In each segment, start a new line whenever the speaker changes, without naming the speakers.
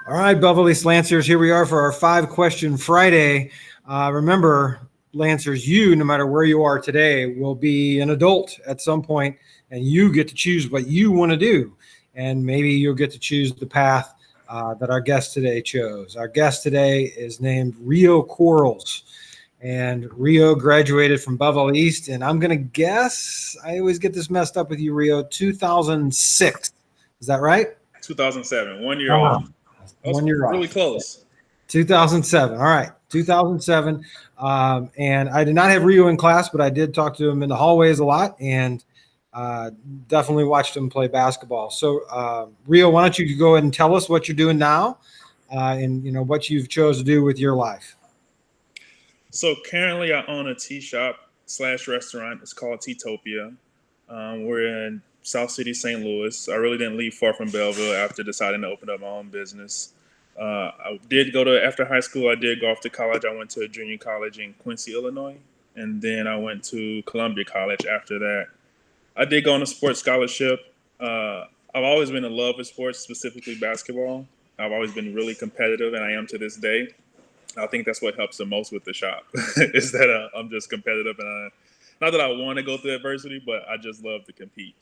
All right, Beverly Lancers, here we are for our 5 Question Friday. Remember, Lancers, you, no matter where you are today, will be an adult at some point, and you get to choose what you want to do. And maybe you'll get to choose the path that our guest today chose. Our guest today is named Reo Quarles. And Reo graduated from Beverly East, and I'm going to guess, I always get this messed up with you, Reo, 2006. Is that right?
2007, 1 year
Ah,
off. That was
1 year
really
off.
close.
2007. All right. 2007. And I did not have Rio in class, but I did talk to him in the hallways a lot and uh, definitely watched him play basketball. So, Rio, why don't you go ahead and tell us what you're doing now and, what you've chose to do with your life?
So currently, I own a tea shop slash restaurant. It's called Teatopia. We're in South City, St. Louis. I really didn't leave far from Belleville after deciding to open up my own business. I did go to after high school. I did go off to college. I went to a junior college in Quincy, Illinois, and then I went to Columbia College after that. I did go on a sports scholarship. I've always been in love with sports, specifically basketball. I've always been really competitive, and I am to this day. I think that's what helps the most with the shop is that I'm just competitive, and not that I want to go through adversity, but I just love to compete.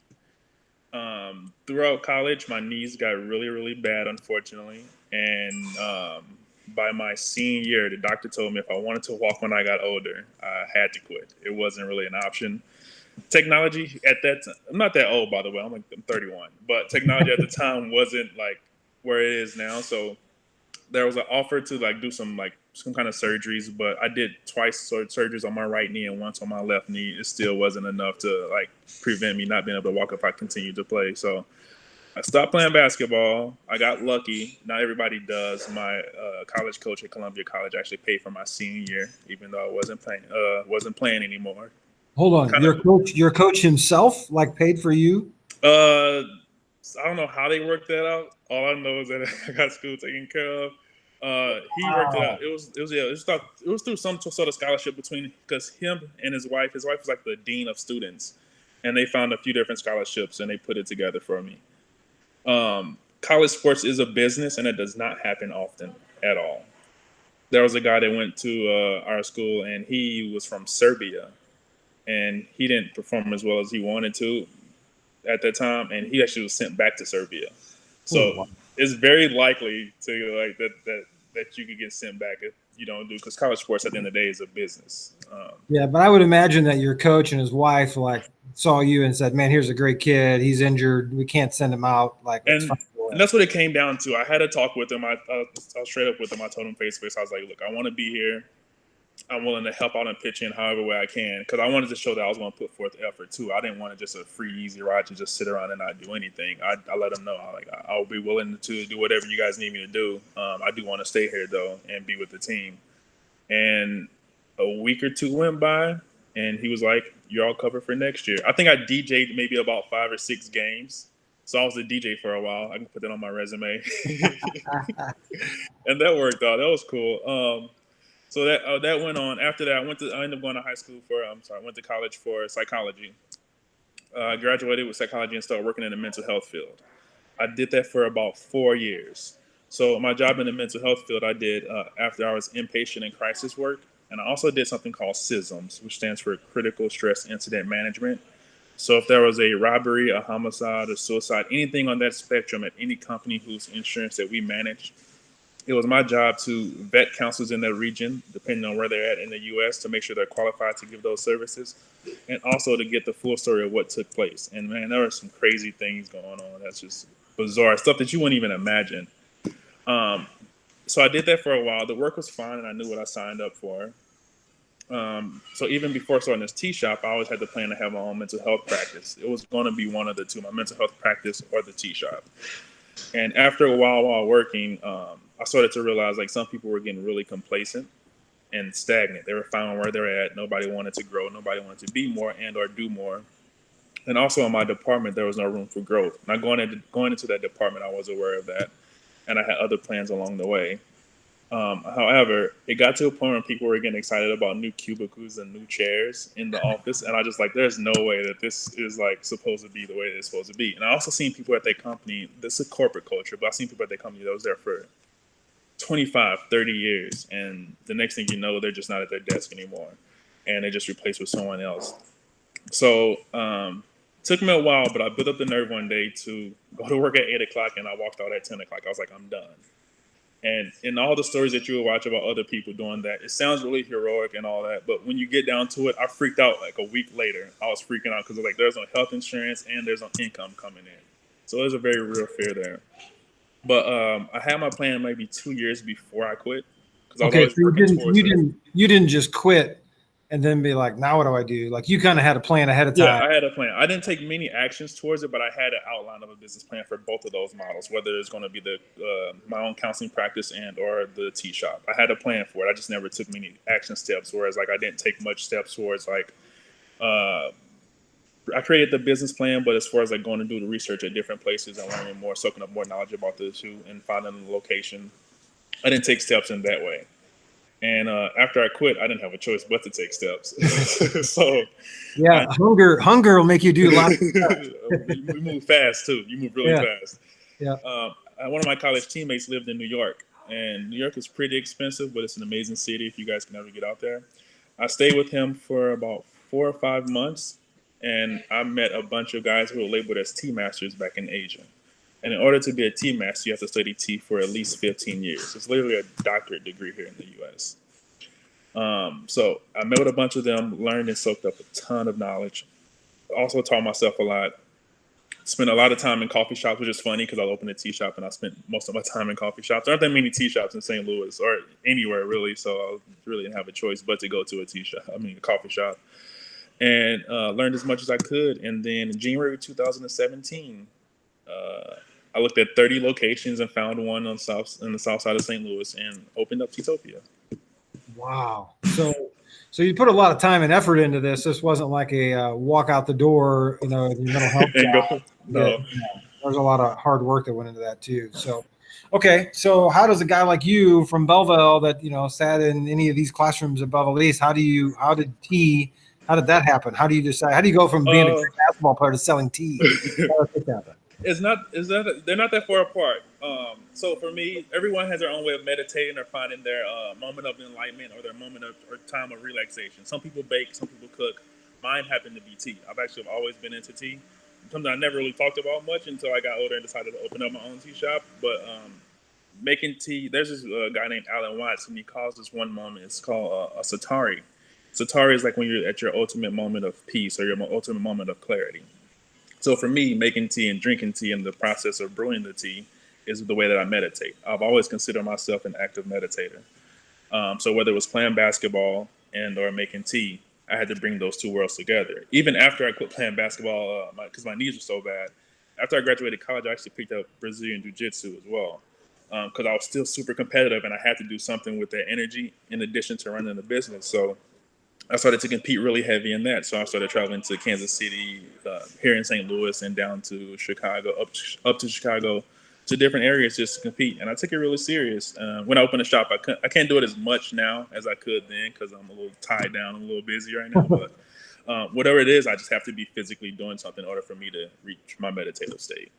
Throughout college, my knees got really, really bad, unfortunately, and by my senior year, the doctor told me if I wanted to walk when I got older, I had to quit. It wasn't really an option. Technology at that time, I'm not that old, by the way. I'm 31, but technology at the time wasn't like where it is now. So there was an offer to like do some kind of surgeries, but I did twice surgeries on my right knee and once on my left knee. It still wasn't enough to like prevent me not being able to walk if I continued to play. So I stopped playing basketball. I got lucky. Not everybody does. My college coach at Columbia College actually paid for my senior year, even though I wasn't playing anymore.
Hold on.
Kind
Your coach himself, like, paid for you?
of I don't know how they worked that out. All I know is that I got school taken care of. He worked it out.
Wow.
It was through some sort of scholarship between because him and his wife. His wife was like the dean of students, and they found a few different scholarships and they put it together for me. College sports is a business, and it does not happen often at all. There was a guy that went to our school, and he was from Serbia, and he didn't perform as well as he wanted to at that time, and he actually was sent back to Serbia.
Oh,
So
wow.
it's very likely to like that you could get sent back if you don't do because college sports at the end of the day is a business.
Yeah, but I would imagine that your coach and his wife like saw you and said, "Man, here's a great kid. He's injured. We can't send him out. Like, let's
And
find a way."
and that's what it came down to. I had a talk with him. I was straight up with him. I told him face to face. I was like, "Look, I want to be here. I'm willing to help out and pitch in however way I can because I wanted to show that I was going to put forth effort too. I didn't want to just a free easy ride to just sit around and not do anything. I let them know I'll be willing to do whatever you guys need me to do. I do want to stay here though and be with the team. And a week or two went by, and he was like, "You're all covered for next year." I think I DJ'd maybe about 5 or 6 games. So I was a DJ for a while. I can put that on my resume, and that worked out. That was cool. So that went on. After that, I ended up going to high school for. I'm sorry, I went to college for psychology. I graduated with psychology and started working in the mental health field. I did that for about 4 years. So my job in the mental health field, I did after I was inpatient and crisis work, and I also did something called CISMs, which stands for Critical Stress Incident Management. So if there was a robbery, a homicide, a suicide, anything on that spectrum at any company whose insurance that we manage, it was my job to vet counselors in that region, depending on where they're at in the U.S., to make sure they're qualified to give those services, and also to get the full story of what took place. And man, there were some crazy things going on. That's just bizarre stuff that you wouldn't even imagine. Um, so I did that for a while. The work was fine, and I knew what I signed up for. So even before starting this tea shop, I always had the plan to have my own mental health practice. It was going to be one of the two: my mental health practice or the tea shop. And after a while working, I started to realize like some people were getting really complacent and stagnant. They were fine where they're at. Nobody wanted to grow. Nobody wanted to be more and or do more. And also in my department, there was no room for growth. Now going into that department, I was aware of that, and I had other plans along the way. However, it got to a point where people were getting excited about new cubicles and new chairs in the office, and I just like, there's no way that this is like supposed to be the way it's supposed to be. And I also seen people at their company. This is corporate culture, but I seen people at their company that was there for 25, 30 years. And the next thing you know, they're just not at their desk anymore. And they just replaced with someone else. So took me a while, but I built up the nerve one day to go to work at 8 o'clock, and I walked out at 10 o'clock. I was like, I'm done. And in all the stories that you will watch about other people doing that, it sounds really heroic and all that. But when you get down to it, I freaked out like a week later. I was freaking out because like there's no health insurance and there's no income coming in. So there's a very real fear there. But I had my plan maybe 2 years before I quit because I was
Okay, so
always working towards it.
you didn't just quit and then be like, now what do I do? Like you kind of had a plan ahead of
Yeah,
time.
I had a plan. I didn't take many actions towards it, but I had an outline of a business plan for both of those models, whether it's going to be the my own counseling practice and or the tea shop. I had a plan for it. I just never took many action steps. Whereas like I didn't take much steps towards like uh, I created the business plan, but as far as like going to do the research at different places and learning more, soaking up more knowledge about the issue and finding the location, I didn't take steps in that way. And after I quit, I didn't have a choice but to take steps. So
Yeah,
I,
hunger will make you do a lot.
we move fast too. You move really
Yeah,
fast.
yeah.
One of my college teammates lived in New York, and New York is pretty expensive, but it's an amazing city if you guys can ever get out there. I stayed with him for about 4 or 5 months, and I met a bunch of guys who were labeled as tea masters back in Asia. And in order to be a tea master, you have to study tea for at least 15 years. It's literally a doctorate degree here in the U.S. So I met with a bunch of them, learned and soaked up a ton of knowledge. Also taught myself a lot. Spent a lot of time in coffee shops, which is funny because I opened a tea shop and I spent most of my time in coffee shops. There aren't that many tea shops in St. Louis or anywhere really, so I really didn't have a choice but to go to a tea shop. I mean, a coffee shop, and learned as much as I could. And then in January 2017, I looked at 30 locations and found one on the south side of St. Louis and opened up Teatopia.
Wow. So you put a lot of time and effort into this. This wasn't like a walk out the door, your mental health
And
job.
go,
Yeah,
no.
yeah. There's a lot of hard work that went into that too. So, okay. So how does a guy like you from Belleville that, sat in any of these classrooms at Belleville East, how did that happen? How do you decide? How do you go from being a
Uh,
great basketball player to selling tea? How did this happen?
it's not is that they're not that far apart. So for me, everyone has their own way of meditating or finding their moment of enlightenment or their moment of or time of relaxation. Some people bake, some people cook. Mine happened to be tea. I've actually always been into tea. Something I never really talked about much until I got older and decided to open up my own tea shop. But making tea, there's this guy named Alan Watts, and he calls this one moment. It's called a satari. Satari is like when you're at your ultimate moment of peace or your ultimate moment of clarity. So for me, making tea and drinking tea and the process of brewing the tea is the way that I meditate. I've always considered myself an active meditator. So whether it was playing basketball and or making tea, I had to bring those two worlds together. Even after I quit playing basketball, because my knees were so bad, after I graduated college, I actually picked up Brazilian Jiu Jitsu as well. Because I was still super competitive and I had to do something with that energy in addition to running the business. So I started to compete really heavy in that. So I started traveling to Kansas City, here in St. Louis, and down to Chicago, up to Chicago, to different areas just to compete. And I took it really serious. When I opened a shop, I can't do it as much now as I could then because I'm a little tied down, I'm a little busy right now. But whatever it is, I just have to be physically doing something in order for me to reach my meditative state.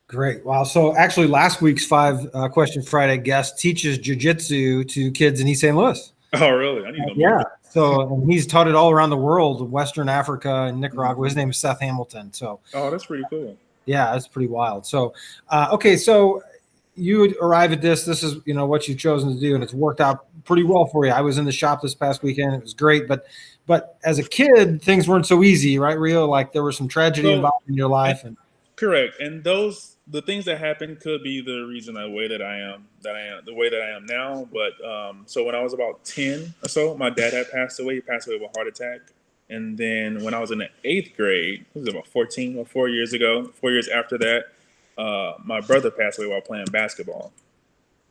Great. Wow. So actually, last week's five question Friday guest teaches jujitsu to kids in East St. Louis.
Oh, really? I need to go meet
Yeah.
him.
So and he's taught it all around the world, Western Africa and Nicaragua. His name is Seth Hamilton. So
Oh, that's pretty cool.
yeah, that's pretty wild. So, okay. So you would arrive at this. This is what you've chosen to do, and it's worked out pretty well for you. I was in the shop this past weekend. It was great, but as a kid, things weren't so easy, right, Rio? Like there was some tragedy
So,
involved in your
and
life, and
correct. And the things that happened could be the reason the way that I am, the way that I am now. But so when I was about 10 or so, my dad had passed away. He passed away of a heart attack. And then when I was in the eighth grade, it was about 14 or 4 years ago, 4 years after that, my brother passed away while playing basketball.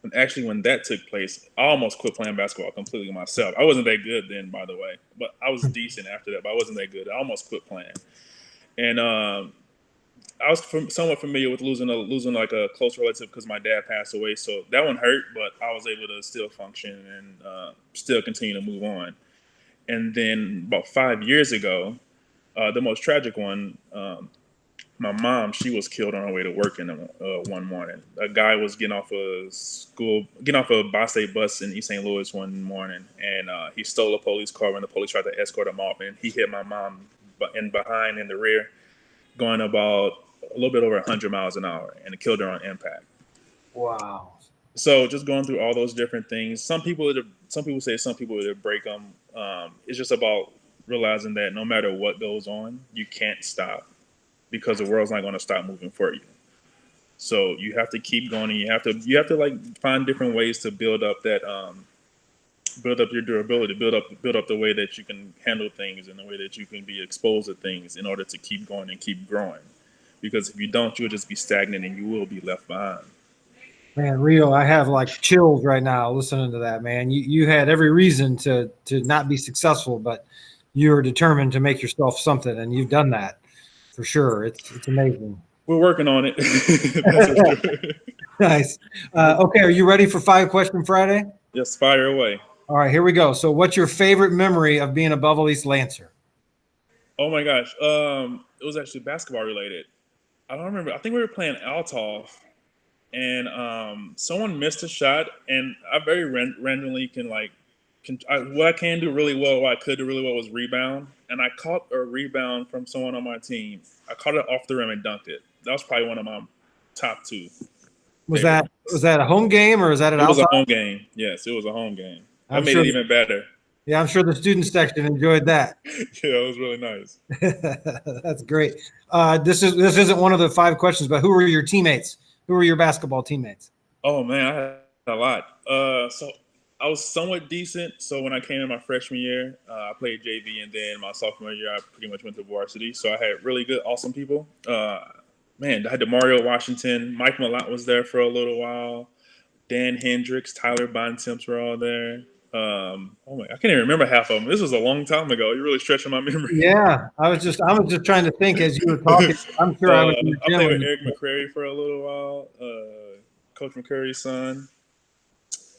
And actually, when that took place, I almost quit playing basketball completely myself. I wasn't that good then, by the way, but I was decent after that. But I wasn't that good. I almost quit playing. And I was somewhat familiar with losing like a close relative because my dad passed away. So that one hurt, but I was able to still function and still continue to move on. And then about 5 years ago, the most tragic one, my mom, she was killed on her way to work in one morning. A guy was getting off a bi-state bus in East St. Louis one morning, and he stole a police car when the police tried to escort him off, and he hit my mom in the rear, going about a little bit over 100 miles an hour, and it killed her on impact.
Wow.
So just going through all those different things. Some people say some people would break them. It's just about realizing that no matter what goes on, you can't stop, because the world's not going to stop moving for you. So you have to keep going, and you have to like find different ways to build up your durability, build up the way that you can handle things and the way that you can be exposed to things in order to keep going and keep growing. Because if you don't, you'll just be stagnant and you will be left behind.
Man, Rio, I have like chills right now listening to that, man. You had every reason to not be successful, but you're determined to make yourself something, and you've done that for sure. It's amazing.
We're working on it. That's for sure.
Nice. Okay, are you ready for 5-Question Friday?
Yes, fire away.
All right, here we go. So, what's your favorite memory of being a Beverly East Lancer?
Oh my gosh. It was actually basketball related. I don't remember. I think we were playing Althoff, and someone missed a shot, and I very randomly what I can do really well, what I could do really well was rebound, and I caught a rebound from someone on my team. I caught it off the rim and dunked it. That was probably one of my top two.
Was that a home game, or was that at
It was
Althoff?
a home game. Yes, it was a home game. That
I'm
made
sure
it even better.
Yeah, I'm sure the student section enjoyed that.
Yeah, it was really nice.
That's great. This isn't one of the 5 questions, but who were your teammates? Who were your basketball teammates?
Oh man, I had a lot. So I was somewhat decent. So when I came in my freshman year, I played JV, and then my sophomore year, I pretty much went to varsity. So I had really good, awesome people. Man, I had DeMario Washington, Mike Malott was there for a little while. Dan Hendricks, Tyler Bontemps were all there. Oh my, I can't even remember half of them. This was a long time ago. You're really stretching my memory.
Yeah, I was just trying to think as you were talking. I'm sure I was.
I played with Eric McCrary for a little while. Coach McCurry's son,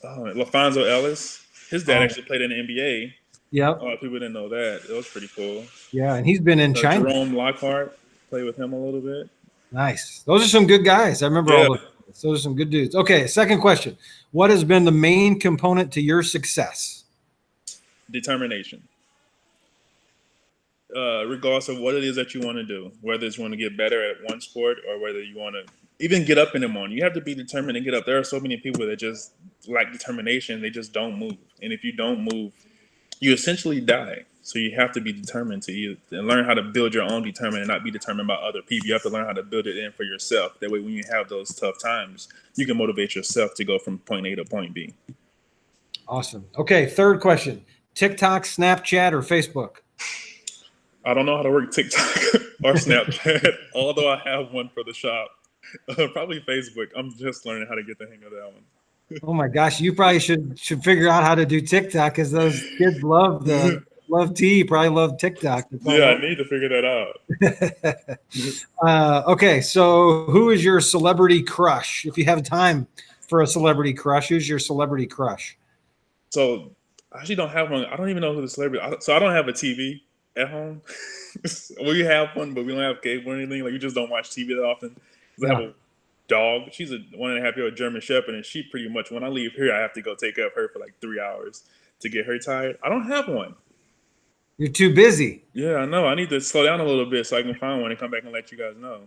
LaFonso Ellis. His dad actually played in the NBA.
Yep.
A lot of people didn't know that. It was pretty cool.
Yeah, and he's been in China.
Jerome Lockhart, played with him a little bit.
Nice. Those are some good guys. I remember all those. Those are some good dudes. Okay, second question. What has been the main component to your success?
Determination. Regardless of what it is that you want to do, whether it's want to get better at one sport or whether you want to even get up in the morning, you have to be determined to get up. There are so many people that just lack determination. They just don't move. And if you don't move, you essentially die. So you have to be determined to learn how to build your own determined and not be determined by other people. You have to learn how to build it in for yourself. That way, when you have those tough times, you can motivate yourself to go from point A to point B.
Awesome. Okay, third question. TikTok, Snapchat, or Facebook?
I don't know how to work TikTok or Snapchat, although I have one for the shop. Probably Facebook. I'm just learning how to get the hang of that one.
Oh my gosh, you probably should figure out how to do TikTok, because those kids love tea, probably love TikTok.
Yeah, I need to figure that
out. Okay, so who is your celebrity crush? If you have time for a celebrity crush, who's your celebrity crush?
So I actually don't have one. I don't even know who the celebrity. So I don't have a TV at home. We have one, but we don't have cable or anything. Like, we just don't watch TV that often. I have a dog. She's a 1.5-year-old German Shepherd, and she pretty much, when I leave here, I have to go take care of her for like 3 hours to get her tired. I don't have one.
You're too busy.
Yeah, I know. I need to slow down a little bit so I can find one and come back and let you guys know.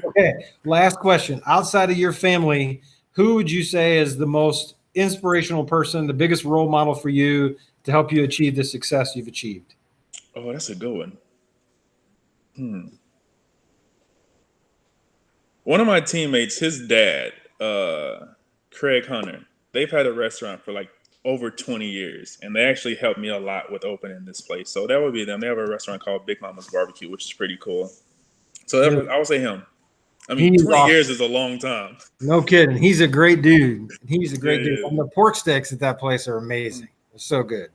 Okay, last question. Outside of your family, who would you say is the most inspirational person, the biggest role model for you to help you achieve the success you've achieved?
Oh, that's a good one. One of my teammates, his dad, Craig Hunter, they've had a restaurant for like over 20 years, and they actually helped me a lot with opening this place. So that would be them. They have a restaurant called Big Mama's Barbecue, which is pretty cool. So I would say him. I mean, 20 years is a long time.
No kidding. He's a great dude. He's a great dude. And the pork sticks at that place are amazing. They're so good.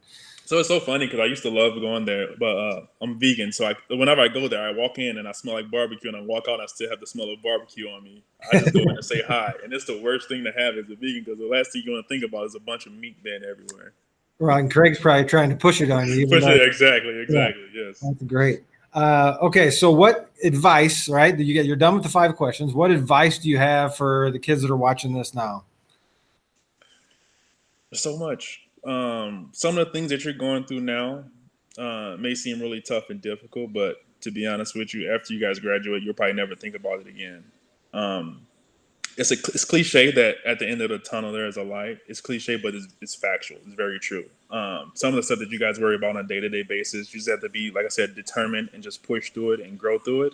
So it's so funny because I used to love going there, but I'm vegan. So whenever I go there, I walk in and I smell like barbecue, and I walk out and I still have the smell of barbecue on me. I just go there and say hi. And it's the worst thing to have as a vegan, because the last thing you want to think about is a bunch of meat being everywhere.
Right. And Craig's probably trying to push it on you.
Push it, exactly.
Yeah,
yes.
that's great. Okay, so what advice, right? You're done with the 5 questions. What advice do you have for the kids that are watching this now?
So much. Some of the things that you're going through now may seem really tough and difficult, but to be honest with you, after you guys graduate, you'll probably never think about it again. Um, it's cliche that at the end of the tunnel there is a light. It's cliche, but it's factual. It's very true. Some of the stuff that you guys worry about on a day-to-day basis, you just have to be, like I said, determined and just push through it and grow through it.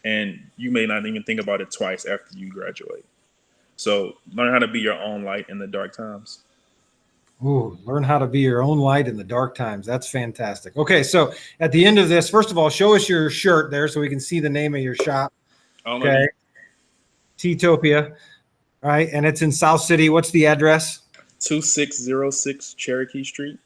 And you may not even think about it twice after you graduate. So learn how to be your own light in the dark times.
Ooh, learn how to be your own light in the dark times. That's fantastic. Okay, so at the end of this, first of all, show us your shirt there so we can see the name of your shop.
I don't know.
Okay, Teatopia. All right, and it's in South City. What's the address?
2606 Cherokee Street.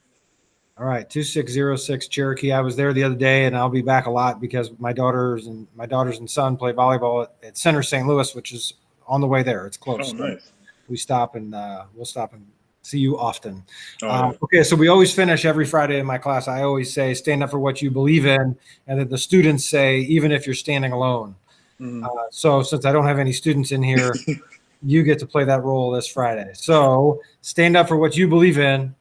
All right, 2606 Cherokee. I was there the other day, and I'll be back a lot because my daughters and son play volleyball at Center St. Louis, which is on the way there. It's close.
Oh, nice.
We stop and we'll stop and see you often.
Oh, yeah.
Okay, so we always finish every Friday in my class. I always say, stand up for what you believe in, and then the students say, even if you're standing alone.
Mhm.
So since I don't have any students in here, you get to play that role this Friday. So stand up for what you believe in.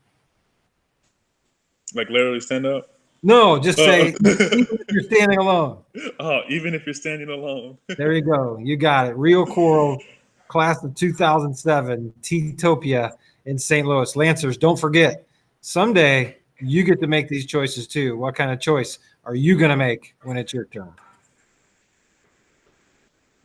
Like literally stand up.
No, just say,
Oh.
even if you're standing alone.
Oh, even if you're standing alone.
There you go. You got it. Reo Quarles, class of 2007, Teatopia in St. Louis. Lancers, don't forget, someday you get to make these choices too. What kind of choice are you going to make when it's your turn?